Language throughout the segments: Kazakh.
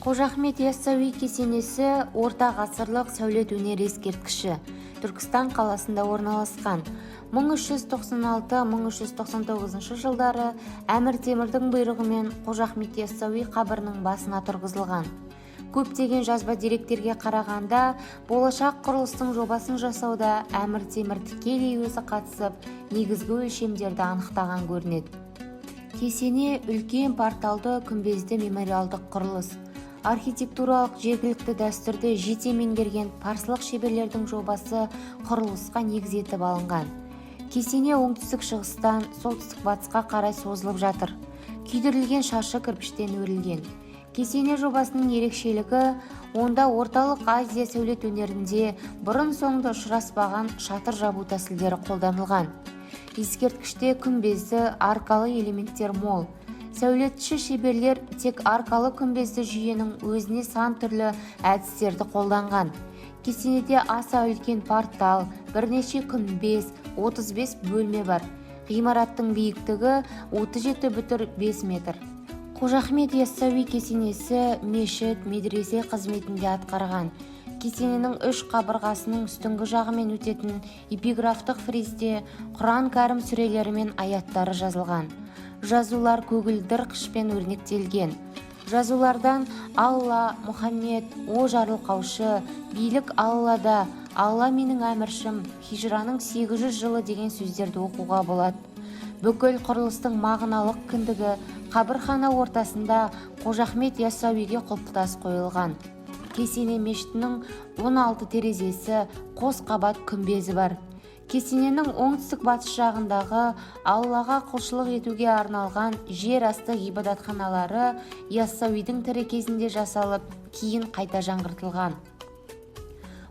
Қожа Ахмет Яссауи кесенесі орта ғасырлық сәулет өнер ескерткіші. Түркістан қаласында орналасқан. 1396-1399 жылдары Әмір Темірдің бұйрығымен Қожа Ахмет Яссауи қабірінің басына тұрғызылған. Көптеген жазба деректерге қарағанда, болашақ құрылыстың жобасын жасауда Әмір Темір тікелей өзі қатысып, негізгі өлшемдерді анықтаған көрінеді. Кесене үлкен порталды күмбезді мемориалдық құрылыс. Архитектуралық жергілікті дәстүрді жете меңгерген парсылық шеберлердің жобасы құрылысқа негіз етіп алынған. Кесене оңтүстік-шығыстан солтүстік-батысқа қарай созылып жатыр. Күйдірілген шаршы кірпіштен өрілген. Кесене жобасының ерекшелігі, онда орталық Азия сәулет өнерінде бұрын-соңды ұшыраспаған шатыр жабу тәсілдері қолданылған. Ескерткіште күмбезді аркалы элементтер мол. Сәулетші шеберлер тек аркалы күмбезді жүйенің өзіне сан түрлі әдістерді қолданған. Кесенеде аса үлкен портал, бірнеше күмбез, 35 бөлме бар. Ғимараттың биіктігі 37,5 метр. Қожа Ахмет Яссауи кесенесі мешіт, медресе қызметінде атқарған. Кесененің үш қабырғасының үстіңгі жағымен өтетін эпиграфтық фризде Құран кәрім сүрелері мен аяттары жазылған. Жазулар көгілдір қышпен өрнектелген. Жазулардан Алла, Мұхаммед, о жарылқаушы, билік Аллада, Алла менің әміршім, хижраның 800 жылы деген сөздерді оқуға болады. Бүкіл құрылыстың мағыналық кіндігі қабірхана ортасында Қожа Ахмет Яссауиге құлпытас қойылған. Кесене мешітінің 16 терезесі, қос қабат күмбезі бар. Кесененің оңтүстік батыс жағындағы Аллаға құлшылық етуге арналған жер асты ғибадатханалары Яссауидің тірі кезінде жасалып, кейін қайта жаңғыртылған.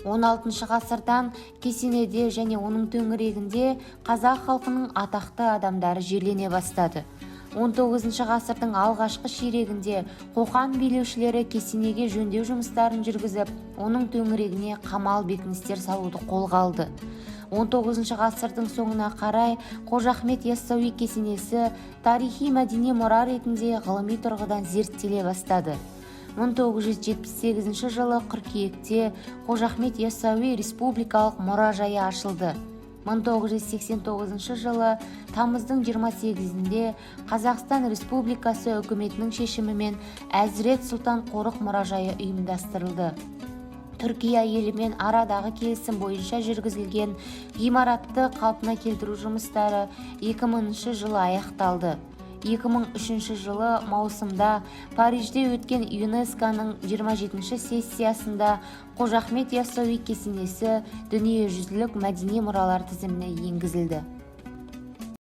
16 ғасырдан кесенеде және оның төңірегінде қазақ халқының атақты адамдары жерлене бастады. 19 ғасырдың алғашқы ширегінде Қоқан билеушілері кесенеге жөндеу жұмыстарын жүргізіп, оның төңірегіне қамал бекіністер салуды қолға алды. 19 ғасырдың соңына қарай Қожа Ахмет Яссауи кесенесі тарихи мәдени мұра ретінде ғылыми тұрғыдан зерттеле бастады. 1978 жылы қыркүйекте Қожа Ахмет Яссауи республикалық мұражайы ашылды. 1989 жылы тамыздың 28-інде Қазақстан Республикасы үкіметінің шешімімен Әзірет Сұлтан Қорық мұражайы ұйымдастырылды. Түркия елімен арадағы келісім бойынша жүргізілген ғимаратты қалпына келтіру жұмыстары 2000 жылы аяқталды. 2003 жылы маусымда Парижде өткен ЮНЕСКО-ның 27-ші сессиясында Қожа Ахмет Яссауи кесенесі дүниежүзілік мәдени мұралар тізіміне енгізілді.